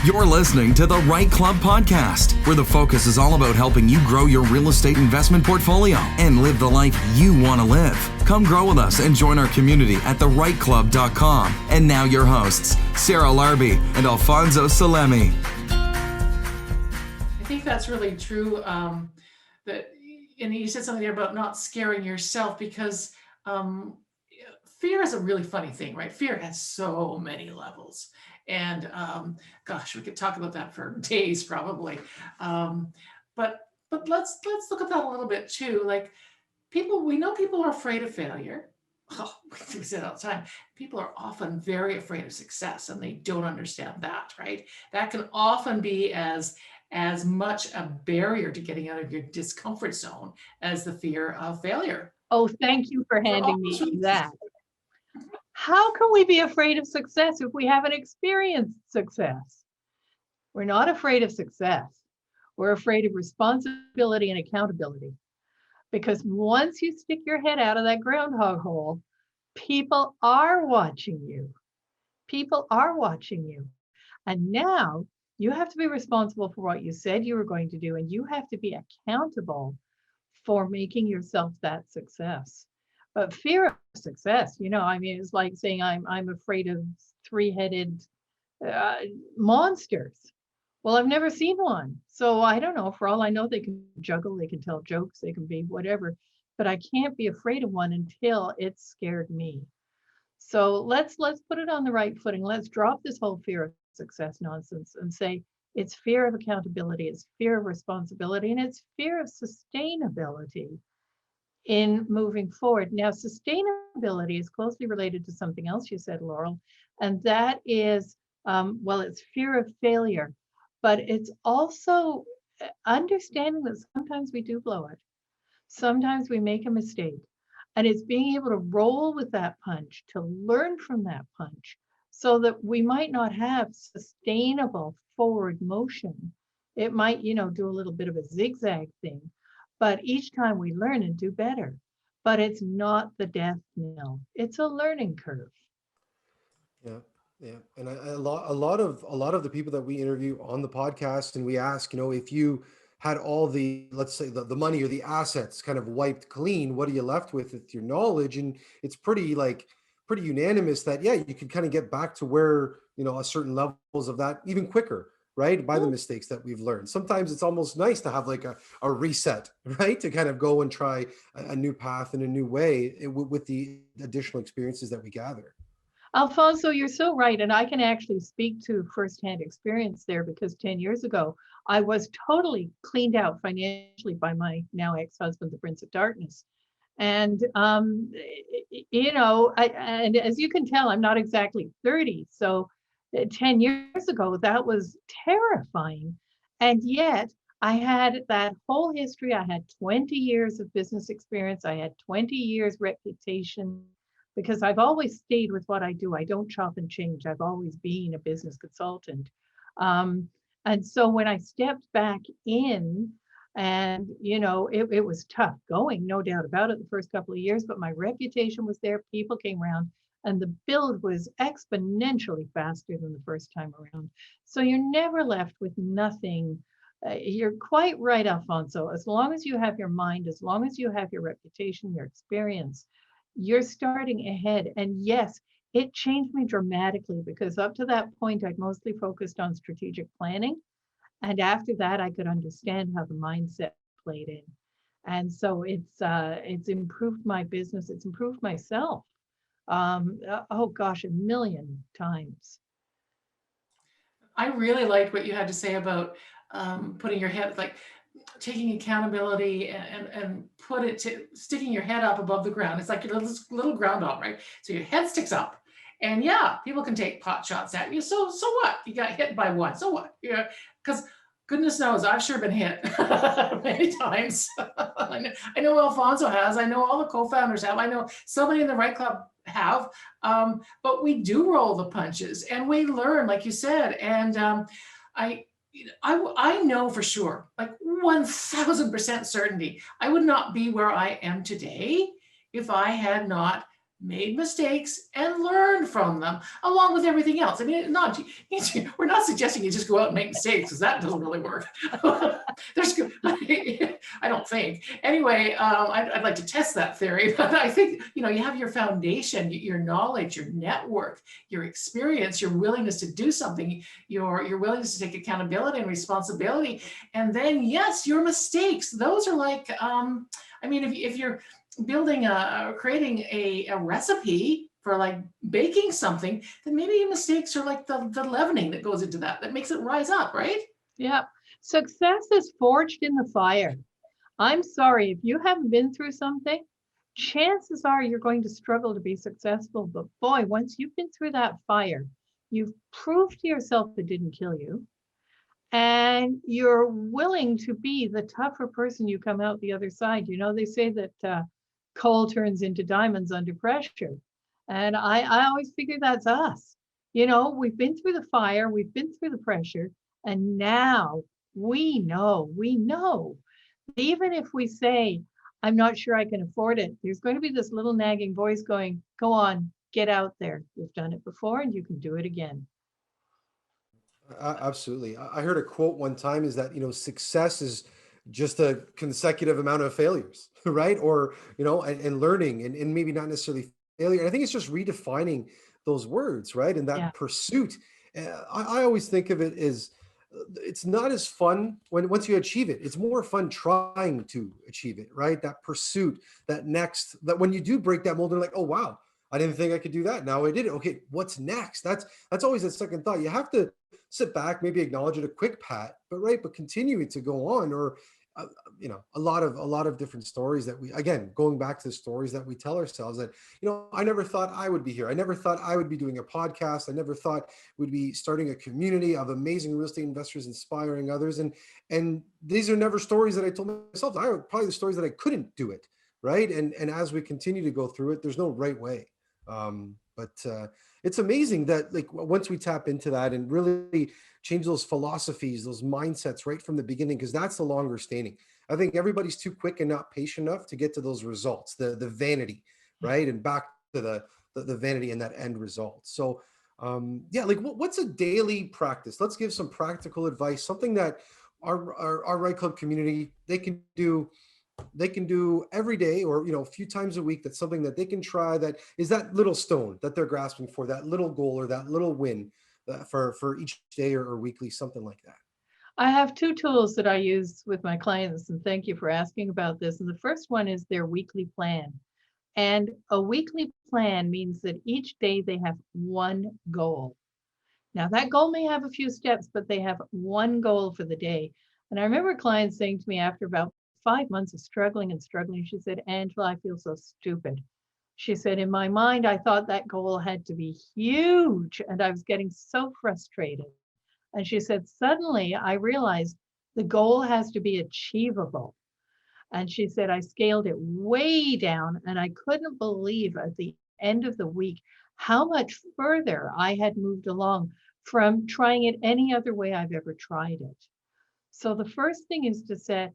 You're listening to the REITE Club podcast, where the focus is all about helping you grow your real estate investment portfolio and live the life you want to live. Come grow with us and join our community at thereiteclub.com. And now your hosts, Sarah Larby and Alfonso Salemi. I think that's really true. And you said something there about not scaring yourself, because fear is a really funny thing, right? Fear has so many levels. And gosh, we could talk about that for days probably. But let's look at that a little bit too. Like we know people are afraid of failure. Oh, we say it all the time. People are often very afraid of success, and they don't understand that, right? That can often be as much a barrier to getting out of your discomfort zone as the fear of failure. Oh, thank you for handing me that. How can we be afraid of success if we haven't experienced success? We're not afraid of success. We're afraid of responsibility and accountability. Because once you stick your head out of that groundhog hole, people are watching you. People are watching you. And now you have to be responsible for what you said you were going to do, and you have to be accountable for making yourself that success. But fear of success, it's like saying I'm afraid of three-headed monsters. Well, I've never seen one. So I don't know. For all I know, they can juggle, they can tell jokes, they can be whatever. But I can't be afraid of one until it scared me. So let's put it on the right footing. Let's drop this whole fear of success nonsense and say it's fear of accountability, it's fear of responsibility, and it's fear of sustainability in moving forward. Now, sustainability is closely related to something else you said, Laurel, and that is, it's fear of failure, but it's also understanding that sometimes we do blow it. Sometimes we make a mistake, and it's being able to roll with that punch, to learn from that punch, so that we might not have sustainable forward motion. It might, do a little bit of a zigzag thing, but each time we learn and do better. But it's not the death knell. It's a learning curve. Yeah. And a lot of the people that we interview on the podcast, and we ask, if you had all the, let's say the money or the assets kind of wiped clean, what are you left with your knowledge? And it's pretty unanimous that, you could kind of get back to where, a certain levels of that even quicker, right? By the mistakes that we've learned. Sometimes it's almost nice to have like a reset, right? To kind of go and try a new path in a new way with the additional experiences that we gather. Alfonso, you're so right. And I can actually speak to firsthand experience there, because 10 years ago, I was totally cleaned out financially by my now ex-husband, the Prince of Darkness. And, and as you can tell, I'm not exactly 30. So 10 years ago, that was terrifying. And yet I had that whole history. I had 20 years of business experience. I had 20 years reputation, because I've always stayed with what I do. I don't chop and change. I've always been a business consultant. And so when I stepped back in, and, it was tough going, no doubt about it, the first couple of years, but my reputation was there. People came around. And the build was exponentially faster than the first time around. So you're never left with nothing. You're quite right, Alfonso. As long as you have your mind, as long as you have your reputation, your experience, you're starting ahead. And yes, it changed me dramatically, because up to that point, I'd mostly focused on strategic planning. And after that, I could understand how the mindset played in. And so it's improved my business. It's improved myself. A million times. I really liked what you had to say about putting your head, like taking accountability and sticking your head up above the ground. It's like your little groundhog, right? So your head sticks up, and people can take pot shots at you. So what? You got hit by one. So what? Because goodness knows, I've sure been hit many times. I know Alfonso has. I know all the co-founders have. I know somebody in the REITE Club have. But we do roll the punches, and we learn, like you said. And I know for sure, like 1000% certainty, I would not be where I am today if I had not made mistakes and learned from them, along with everything else. I mean, we're not suggesting you just go out and make mistakes, because that doesn't really work. There's, I don't think. Anyway, I'd like to test that theory, but I think, you have your foundation, your knowledge, your network, your experience, your willingness to do something, your willingness to take accountability and responsibility, and then yes, your mistakes. Those are like, I mean, if you're creating a recipe for like baking something, then maybe your mistakes are like the leavening that goes into that makes it rise up, right? Yeah. Success is forged in the fire. I'm sorry, if you haven't been through something, chances are you're going to struggle to be successful. But boy, once you've been through that fire, you've proved to yourself it didn't kill you. And you're willing to be the tougher person you come out the other side. They say that coal turns into diamonds under pressure. And I always figure that's us. We've been through the fire, we've been through the pressure, and now we know, even if we say, I'm not sure I can afford it, there's going to be this little nagging voice going, go on, get out there. You've done it before and you can do it again. Absolutely. I heard a quote one time is that, success is just a consecutive amount of failures, right? Or, and learning and maybe not necessarily failure. And I think it's just redefining those words, right? And that Yeah. pursuit. I always think of it as it's not as fun once you achieve it. It's more fun trying to achieve it, right? That pursuit, that when you do break that mold, they're like, oh, wow, I didn't think I could do that. Now I did it. Okay, what's next? That's always a second thought. You have to sit back, maybe acknowledge it, a quick pat, but continue it to go on. Or a lot of different stories that again, going back to the stories that we tell ourselves that, I never thought I would be here. I never thought I would be doing a podcast. I never thought we'd be starting a community of amazing real estate investors, inspiring others. And these are never stories that I told myself. I were probably the stories that I couldn't do it. Right. And as we continue to go through it, there's no right way. But it's amazing that like once we tap into that and really change those philosophies, those mindsets right from the beginning, because that's the longer standing. I think everybody's too quick and not patient enough to get to those results, the vanity, right? And back to the vanity and that end result. So like what's a daily practice? Let's give some practical advice, something that our REITE Club community, they can do every day, or a few times a week. That's something that they can try, that is that little stone that they're grasping for, that little goal or that little win for each day or weekly, something like that. I have two tools that I use with my clients, and thank you for asking about this. And the first one is their weekly plan. And a weekly plan means that each day they have one goal. Now, that goal may have a few steps, but they have one goal for the day. And I remember clients saying to me after about 5 months of struggling, she said, Angela, I feel so stupid. She said, in my mind, I thought that goal had to be huge, and I was getting so frustrated. And she said, suddenly I realized the goal has to be achievable. And she said, I scaled it way down, and I couldn't believe at the end of the week how much further I had moved along from trying it any other way I've ever tried it. So the first thing is to set,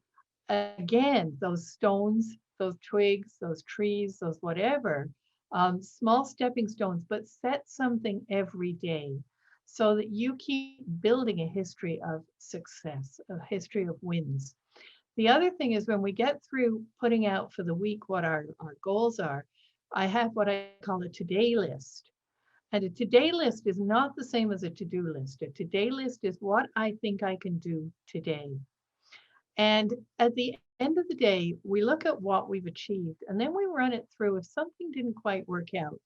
again, those stones, those twigs, those trees, those whatever, small stepping stones, but set something every day so that you keep building a history of success, a history of wins. The other thing is when we get through putting out for the week what our goals are, I have what I call a today list. And a today list is not the same as a to-do list. A today list is what I think I can do today. And at the end of the day, we look at what we've achieved, and then we run it through. If something didn't quite work out,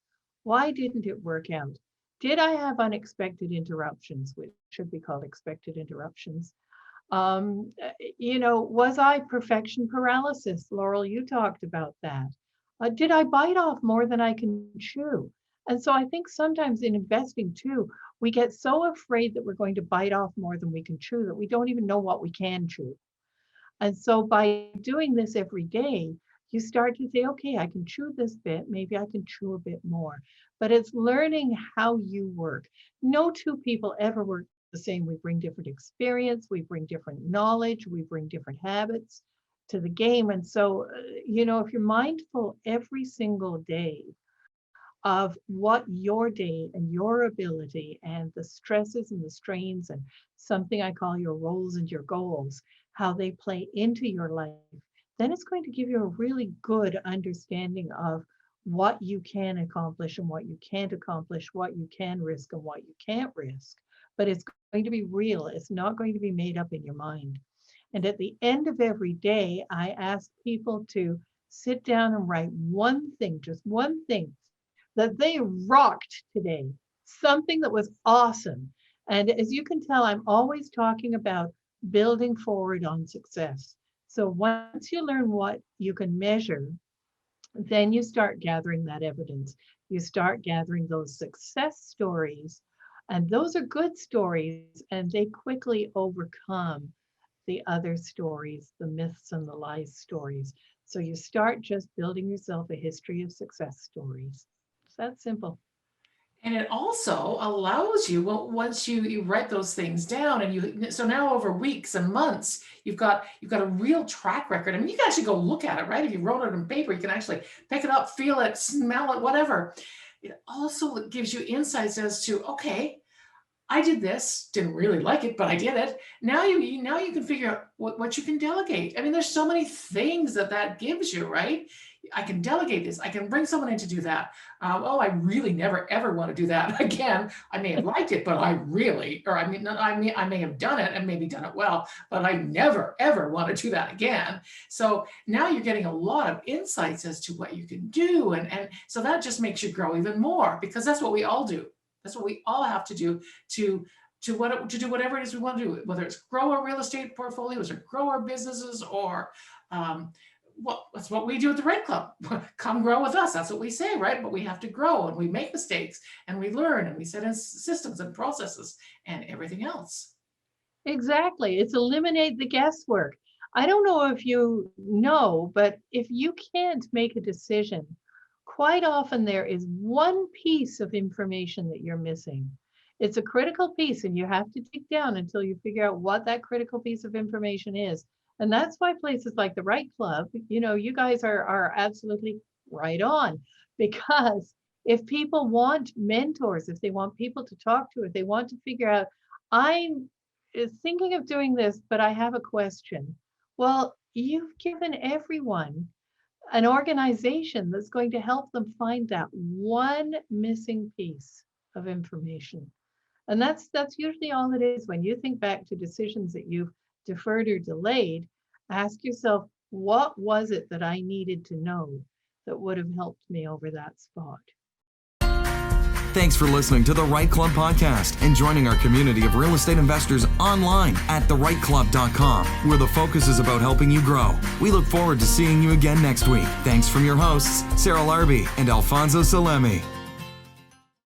why didn't it work out? Did I have unexpected interruptions, which should be called expected interruptions? Was I perfection paralysis? Laurel, you talked about that. Did I bite off more than I can chew? And so I think sometimes in investing too, we get so afraid that we're going to bite off more than we can chew that we don't even know what we can chew. And so by doing this every day, you start to say, okay, I can chew this bit, maybe I can chew a bit more. But it's learning how you work. No two people ever work the same. We bring different experience, we bring different knowledge, we bring different habits to the game. And so, if you're mindful every single day of what your day and your ability and the stresses and the strains and something I call your roles and your goals, how they play into your life, then it's going to give you a really good understanding of what you can accomplish and what you can't accomplish, what you can risk and what you can't risk. But it's going to be real. It's not going to be made up in your mind. And at the end of every day, I ask people to sit down and write one thing, just one thing that they rocked today, something that was awesome. And as you can tell, I'm always talking about building forward on success. So once you learn what you can measure, then you start gathering that evidence. You start gathering those success stories, and those are good stories, and they quickly overcome the other stories, the myths and the lies stories. So you start just building yourself a history of success stories. It's that simple. And it also allows you, well, once you write those things down, and so now over weeks and months, you've got a real track record. I mean, you can actually go look at it, right? If you wrote it on paper, you can actually pick it up, feel it, smell it, whatever. It also gives you insights as to, okay, I did this, didn't really like it, but I did it. Now you can figure out what you can delegate. I mean, there's so many things that gives you, right? I can delegate this. I can bring someone in to do that. Oh, I really never ever want to do that again. I may have liked it, but I may have done it and maybe done it well, but I never ever want to do that again. So now you're getting a lot of insights as to what you can do, and so that just makes you grow even more, because that's what we all do. That's what we all have to do to do whatever it is we want to do, whether it's grow our real estate portfolios or grow our businesses, or that's what we do at the REITE Club. Come grow with us. That's what we say, right? But we have to grow, and we make mistakes, and we learn, and we set in systems and processes and everything else. Exactly. It's eliminate the guesswork. I don't know if you know, but if you can't make a decision, quite often there is one piece of information that you're missing. It's a critical piece, and you have to dig down until you figure out what that critical piece of information is. And that's why places like the REITE Club, you guys are absolutely right on, because if people want mentors, if they want people to talk to, if they want to figure out, I'm thinking of doing this, but I have a question. Well, you've given everyone an organization that's going to help them find that one missing piece of information. And that's usually all it is. When you think back to decisions that you've deferred or delayed, ask yourself, what was it that I needed to know that would have helped me over that spot? Thanks for listening to the REITE Club podcast and joining our community of real estate investors online at thereiteclub.com, where the focus is about helping you grow. We look forward to seeing you again next week. Thanks from your hosts, Sarah Larby and Alfonso Salemi.